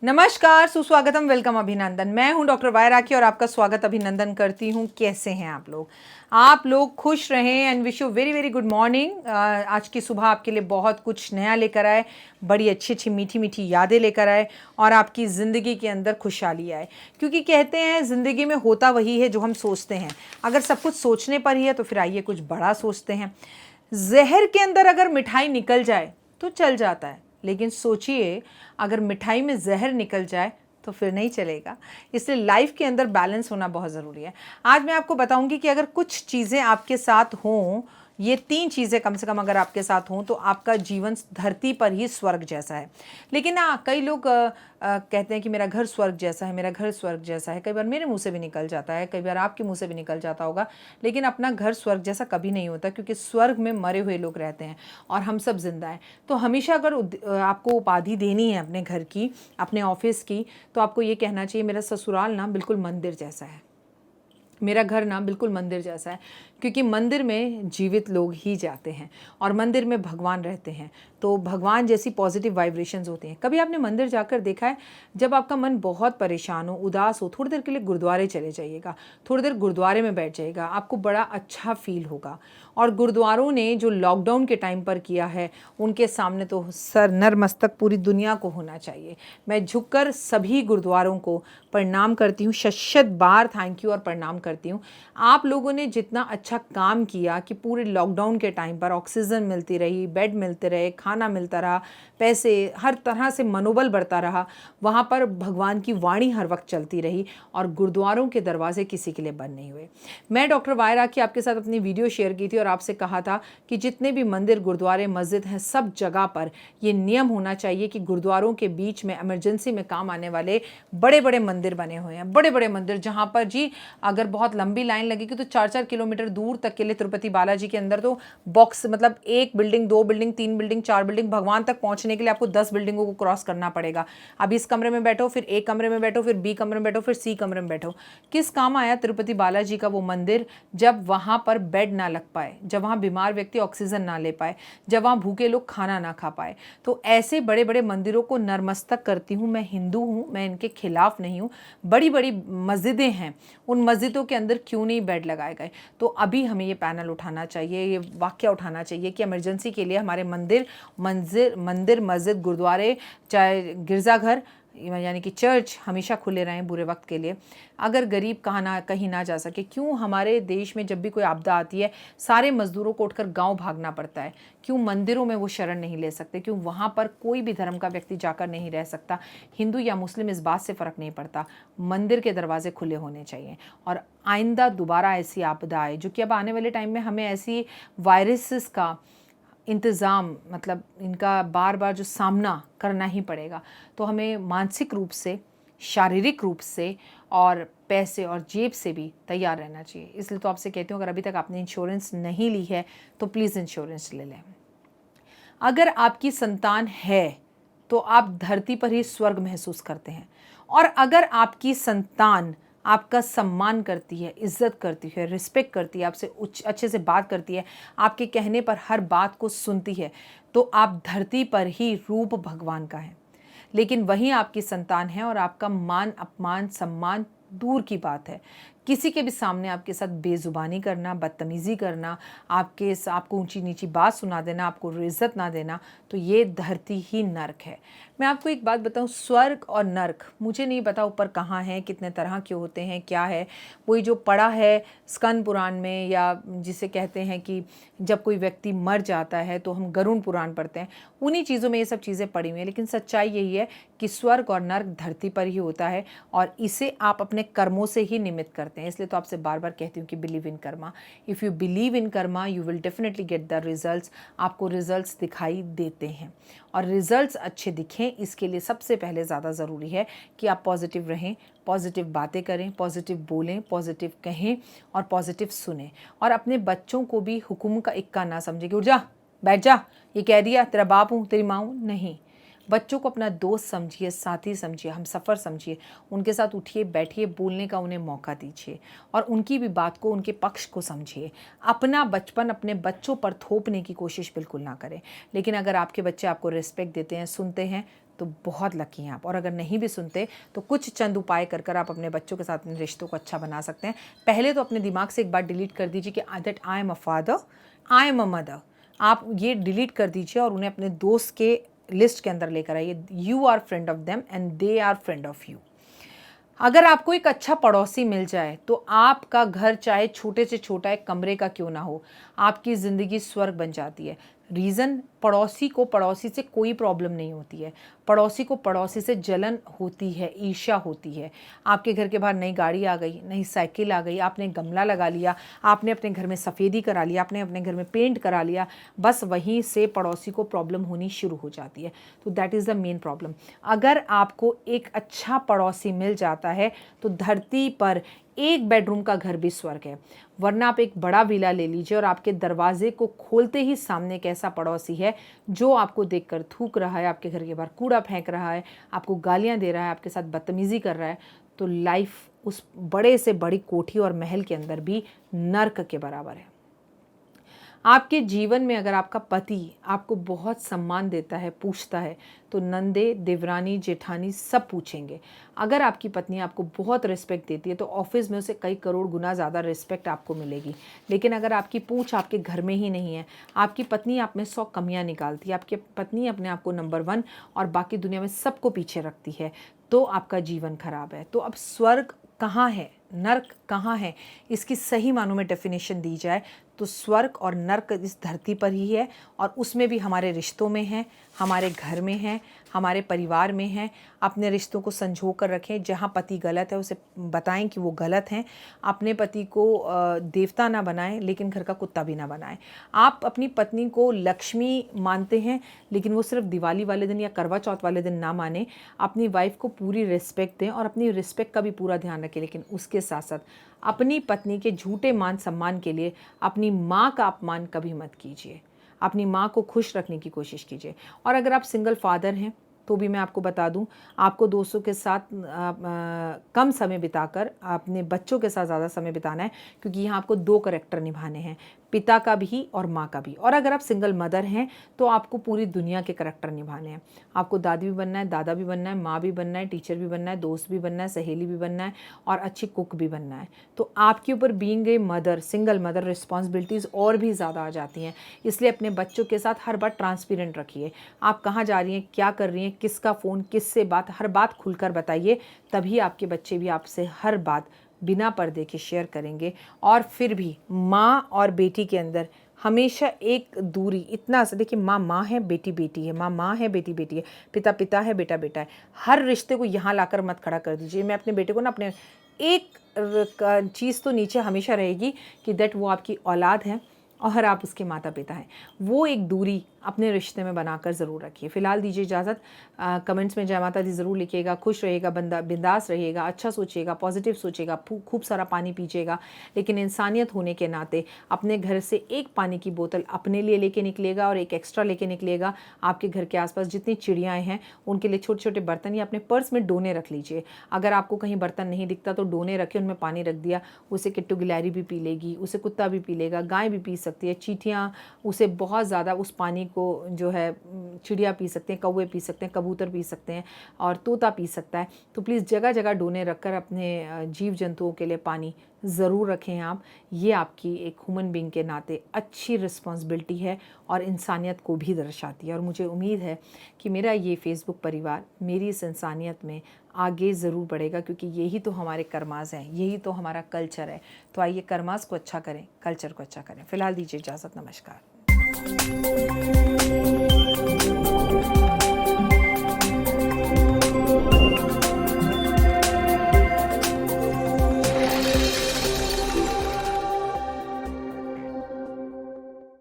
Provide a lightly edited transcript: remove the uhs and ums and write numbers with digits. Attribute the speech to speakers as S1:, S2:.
S1: नमस्कार, सुस्वागतम, वेलकम, अभिनंदन। मैं हूं डॉक्टर वाय राखी और आपका स्वागत अभिनंदन करती हूं। कैसे हैं आप लोग? आप लोग खुश रहें and wish you very very good morning. आज की सुबह आपके लिए बहुत कुछ नया लेकर आए, बड़ी अच्छी अच्छी मीठी मीठी यादें लेकर आए और आपकी ज़िंदगी के अंदर खुशहाली आए। क्योंकि कहते हैं ज़िंदगी में होता वही है जो हम सोचते हैं। अगर सब कुछ सोचने पर ही है तो फिर आइए कुछ बड़ा सोचते हैं। जहर के अंदर अगर मिठाई निकल जाए तो चल जाता है, लेकिन सोचिए अगर मिठाई में जहर निकल जाए तो फिर नहीं चलेगा। इसलिए लाइफ के अंदर बैलेंस होना बहुत ज़रूरी है। आज मैं आपको बताऊंगी कि अगर कुछ चीज़ें आपके साथ हों, ये 3 चीज़ें कम से कम अगर आपके साथ हों तो आपका जीवन धरती पर ही स्वर्ग जैसा है। लेकिन कई लोग कहते हैं कि मेरा घर स्वर्ग जैसा है, मेरा घर स्वर्ग जैसा है। कई बार मेरे मुंह से भी निकल जाता है, कई बार आपके मुंह से भी निकल जाता होगा, लेकिन अपना घर स्वर्ग जैसा कभी नहीं होता, क्योंकि स्वर्ग में मरे हुए लोग रहते हैं और हम सब जिंदा हैं। तो हमेशा अगर आपको उपाधि देनी है अपने घर की, अपने ऑफिस की, तो आपको ये कहना चाहिए मेरा ससुराल ना बिल्कुल मंदिर जैसा है, मेरा घर ना बिल्कुल मंदिर जैसा है। क्योंकि मंदिर में जीवित लोग ही जाते हैं और मंदिर में भगवान रहते हैं, तो भगवान जैसी पॉजिटिव वाइब्रेशंस होती हैं। कभी आपने मंदिर जाकर देखा है? जब आपका मन बहुत परेशान हो, उदास हो, थोड़ी देर के लिए गुरुद्वारे चले जाइएगा, थोड़ी देर गुरुद्वारे में बैठ जाइएगा, आपको बड़ा अच्छा फील होगा। और गुरुद्वारों ने जो लॉकडाउन के टाइम पर किया है, उनके सामने तो सर नर मस्तक पूरी दुनिया को होना चाहिए। मैं झुककर सभी गुरुद्वारों को प्रणाम करती हूँ, शत बार थैंक यू और प्रणाम करती हूँ। आप लोगों ने जितना अच्छा काम किया कि पूरे लॉकडाउन के टाइम पर ऑक्सीजन मिलती रही, बेड मिलते रहे, खाना मिलता रहा, पैसे, हर तरह से मनोबल बढ़ता रहा, वहाँ पर भगवान की वाणी हर वक्त चलती रही और गुरुद्वारों के दरवाजे किसी के लिए बंद नहीं हुए। मैं डॉक्टर वाय राखी आपके साथ अपनी वीडियो शेयर की थी और आपसे कहा था कि जितने भी मंदिर, गुरुद्वारे, मस्जिद हैं, सब जगह पर ये नियम होना चाहिए कि गुरुद्वारों के बीच में इमरजेंसी में काम आने वाले बड़े बड़े मंदिर बने हुए हैं, बड़े बड़े मंदिर, जहाँ पर जी अगर बहुत लंबी लाइन लगेगी तो 4-4 किलोमीटर दूर तक के लिए तिरुपति बालाजी के अंदर तो बॉक्स, मतलब 1 बिल्डिंग, 2 बिल्डिंग, 3 बिल्डिंग, 4 बिल्डिंग, भगवान तक पहुंचने के लिए आपको 10 बिल्डिंगों को क्रॉस करना पड़ेगा। अब इस कमरे में बैठो, फिर ए कमरे में बैठो, फिर बी कमरे में बैठो, फिर सी कमरे में बैठो। किस काम आया तिरुपति बालाजी का वो मंदिर जब वहां पर बेड ना लग पाए, जब वहां बीमार व्यक्ति ऑक्सीजन ना ले पाए, जब वहां भूखे लोग खाना ना खा पाए। तो ऐसे बड़े बड़े मंदिरों को नतमस्तक करती हूँ। मैं हिंदू हूँ, मैं इनके खिलाफ नहीं हूँ। बड़ी बड़ी मस्जिदें हैं, उन मस्जिदों के अंदर क्यों नहीं बेड लगाए गए? तो अभी हमें ये पैनल उठाना चाहिए, ये वाक्य उठाना चाहिए कि इमरजेंसी के लिए हमारे मंदिर, मस्जिद, गुरुद्वारे, चाहे गिरजाघर यानी कि चर्च हमेशा खुले रहें बुरे वक्त के लिए। अगर गरीब कहीं ना जा सके, क्यों हमारे देश में जब भी कोई आपदा आती है सारे मजदूरों को उठकर गांव भागना पड़ता है? क्यों मंदिरों में वो शरण नहीं ले सकते? क्यों वहाँ पर कोई भी धर्म का व्यक्ति जाकर नहीं रह सकता? हिंदू या मुस्लिम, इस बात से फ़र्क नहीं पड़ता, मंदिर के दरवाजे खुले होने चाहिए। और आइंदा दोबारा ऐसी आपदा आए, जो कि अब आने वाले टाइम में हमें ऐसी वायरसेस का इंतज़ाम, मतलब इनका बार बार जो सामना करना ही पड़ेगा, तो हमें मानसिक रूप से, शारीरिक रूप से और पैसे और जेब से भी तैयार रहना चाहिए। इसलिए तो आपसे कहती हूँ, अगर अभी तक आपने इंश्योरेंस नहीं ली है तो प्लीज़ इंश्योरेंस ले लें। अगर आपकी संतान है तो आप धरती पर ही स्वर्ग महसूस करते हैं, और अगर आपकी संतान आपका सम्मान करती है, इज्जत करती है, रिस्पेक्ट करती है, आपसे अच्छे से बात करती है, आपके कहने पर हर बात को सुनती है, तो आप धरती पर ही रूप भगवान का है। लेकिन वहीं आपकी संतान है और आपका मान, अपमान, सम्मान दूर की बात है, किसी के भी सामने आपके साथ बेजुबानी करना, बदतमीज़ी करना, आपको ऊंची नीची बात सुना देना, आपको इज्जत ना देना, तो ये धरती ही नर्क है। मैं आपको एक बात बताऊं, स्वर्ग और नर्क मुझे नहीं पता ऊपर कहाँ है, कितने तरह के होते हैं, क्या है। वही जो पढ़ा है स्कंद पुराण में, या जिसे कहते हैं कि जब कोई व्यक्ति मर जाता है तो हम गरुड़ पुराण पढ़ते हैं, उन्हीं चीज़ों में ये सब चीज़ें पड़ी हुई हैं। लेकिन सच्चाई यही है कि स्वर्ग और नर्क धरती पर ही होता है और इसे आप अपने कर्मों से ही निमित्त करते हैं। इसलिए तो आपसे बार बार कहती हूँ कि believe in Karma. If you believe in Karma you will definitely get the results. आपको रिजल्ट्स दिखाई देते हैं, और रिजल्ट्स अच्छे दिखें इसके लिए सबसे पहले ज़्यादा ज़रूरी है कि आप पॉजिटिव रहें, पॉजिटिव बातें करें, पॉजिटिव बोलें, पॉजिटिव कहें और पॉजिटिव सुने। और अपने बच्चों को भी हुक्म का इक्का ना समझे कि उठ जा, बैठ जा, ये कह दिया तेरा बाप हूँ, तेरी माँ हूँ। नहीं, बच्चों को अपना दोस्त समझिए, साथी समझिए, हम सफ़र समझिए, उनके साथ उठिए, बैठिए, बोलने का उन्हें मौका दीजिए और उनकी भी बात को, उनके पक्ष को समझिए। अपना बचपन अपने बच्चों पर थोपने की कोशिश बिल्कुल ना करें। लेकिन अगर आपके बच्चे आपको रिस्पेक्ट देते हैं, सुनते हैं, तो बहुत लकी हैं आप। और अगर नहीं भी सुनते तो कुछ चंद उपाय कर कर आप अपने बच्चों के साथ अपने रिश्तों को अच्छा बना सकते हैं। पहले तो अपने दिमाग से एक बात डिलीट कर दीजिए कि that I am a father, I am a mother. आप ये डिलीट कर दीजिए और उन्हें अपने दोस्त के लिस्ट के अंदर लेकर आइए। You are friend of them and they are friend of you. अगर आपको एक अच्छा पड़ोसी मिल जाए तो आपका घर चाहे छोटे से छोटा एक कमरे का क्यों ना हो, आपकी ज़िंदगी स्वर्ग बन जाती है। रीज़न, पड़ोसी को पड़ोसी से कोई प्रॉब्लम नहीं होती है, पड़ोसी को पड़ोसी से जलन होती है, ईर्ष्या होती है। आपके घर के बाहर नई गाड़ी आ गई, नई साइकिल आ गई, आपने गमला लगा लिया, आपने अपने घर में सफ़ेदी करा लिया, आपने अपने घर में पेंट करा लिया, बस वहीं से पड़ोसी को प्रॉब्लम होनी शुरू हो जाती है। तो that is the main problem. अगर आपको एक अच्छा पड़ोसी मिल जाता है तो धरती पर एक बेडरूम का घर भी स्वर्ग है। वरना आप एक बड़ा विला ले लीजिए और आपके दरवाजे को खोलते ही सामने एक ऐसा पड़ोसी है जो आपको देखकर थूक रहा है, आपके घर के बाहर कूड़ा फेंक रहा है, आपको गालियां दे रहा है, आपके साथ बदतमीज़ी कर रहा है, तो लाइफ उस बड़े से बड़ी कोठी और महल के अंदर भी नर्क के बराबर है। आपके जीवन में अगर आपका पति आपको बहुत सम्मान देता है, पूछता है, तो नंदे, देवरानी, जेठानी सब पूछेंगे। अगर आपकी पत्नी आपको बहुत रिस्पेक्ट देती है तो ऑफिस में उसे कई करोड़ गुना ज़्यादा रिस्पेक्ट आपको मिलेगी। लेकिन अगर आपकी पूछ आपके घर में ही नहीं है, आपकी पत्नी आप में 100 कमियां निकालती है, आपकी पत्नी अपने आप को नंबर 1 और बाकी दुनिया में सबको पीछे रखती है, तो आपका जीवन खराब है। तो अब स्वर्ग कहाँ है, नर्क कहाँ है, इसकी सही मानों में डेफिनेशन दी जाए तो स्वर्ग और नर्क इस धरती पर ही है, और उसमें भी हमारे रिश्तों में है, हमारे घर में है, हमारे परिवार में है। अपने रिश्तों को संजो कर रखें। जहाँ पति गलत है उसे बताएं कि वो गलत हैं। अपने पति को देवता ना बनाएं, लेकिन घर का कुत्ता भी ना बनाएं। आप अपनी पत्नी को लक्ष्मी मानते हैं, लेकिन वो सिर्फ दिवाली वाले दिन या करवा चौथ वाले दिन ना माने। अपनी वाइफ को पूरी रिस्पेक्ट दें और अपनी रिस्पेक्ट का भी पूरा ध्यान रखें, लेकिन उसके साथ साथ अपनी पत्नी के झूठे मान सम्मान के लिए अपनी माँ का अपमान कभी मत कीजिए। अपनी माँ को खुश रखने की कोशिश कीजिए। और अगर आप सिंगल फादर हैं तो भी मैं आपको बता दूं, आपको दोस्तों के साथ कम समय बिताकर अपने बच्चों के साथ ज़्यादा समय बिताना है, क्योंकि यहाँ आपको 2 कैरेक्टर निभाने हैं, पिता का भी और माँ का भी। और अगर आप सिंगल मदर हैं तो आपको पूरी दुनिया के कैरेक्टर निभाने हैं। आपको दादी भी बनना है, दादा भी बनना है, माँ भी बनना है, टीचर भी बनना है, दोस्त भी बनना है, सहेली भी बनना है और अच्छी कुक भी बनना है। तो आपके ऊपर being a mother, single mother, responsibilities और भी ज़्यादा आ जाती हैं। इसलिए अपने बच्चों के साथ हर बार ट्रांसपेरेंट रखिए। आप कहाँ जा रही हैं, क्या कर रही हैं, किसका फ़ोन, किससे बात, हर बात खुलकर बताइए। तभी आपके बच्चे भी आपसे हर बात बिना पर्दे के शेयर करेंगे। और फिर भी माँ और बेटी के अंदर हमेशा एक दूरी, इतना सा देखिए, माँ माँ है, बेटी बेटी है, माँ माँ है, बेटी बेटी है, पिता पिता है, बेटा बेटा है। हर रिश्ते को यहाँ लाकर मत खड़ा कर दीजिए। मैं अपने बेटे को ना अपने एक चीज़ तो नीचे हमेशा रहेगी कि दैट वो आपकी औलाद है और आप उसके माता पिता हैं। वो एक दूरी अपने रिश्ते में बनाकर ज़रूर रखिए। फ़िलहाल दीजिए इजाज़त। कमेंट्स में जय माता दी ज़रूर लिखिएगा। खुश रहिएगा, बिंदास रहिएगा, अच्छा सोचिएगा, पॉजिटिव सोचिएगा, खूब सारा पानी पीजिएगा। लेकिन इंसानियत होने के नाते अपने घर से एक पानी की बोतल अपने लिए लेके निकलिएगा और एक एक्स्ट्रा लेके निकलिएगा। आपके घर के आसपास जितनी चिड़ियाँ हैं उनके लिए छोटे छोटे बर्तन या अपने पर्स में डोने रख लीजिए। अगर आपको कहीं बर्तन नहीं दिखता तो डोने रखें, उनमें पानी रख दिया, उसे किट्टू गिलहरी भी पी लेगी, उसे कुत्ता भी पी लेगा, गाय भी पी सकती है, चींटियाँ उसे बहुत ज़्यादा उस पानी को जो है चिड़िया पी सकते हैं, कौवे पी सकते हैं, कबूतर पी सकते हैं और तोता पी सकता है। तो प्लीज़ जगह जगह डोने रखकर अपने जीव जंतुओं के लिए पानी ज़रूर रखें आप। ये आपकी एक ह्यूमन बीइंग के नाते अच्छी रिस्पॉन्सिबिलिटी है और इंसानियत को भी दर्शाती है। और मुझे उम्मीद है कि मेरा ये फेसबुक परिवार मेरी इस इंसानियत में आगे ज़रूर बढ़ेगा, क्योंकि यही तो हमारे कर्माज हैं, यही तो हमारा कल्चर है। तो आइए कर्माज को अच्छा करें, कल्चर को अच्छा करें। फ़िलहाल दीजिए इजाज़त। नमस्कार।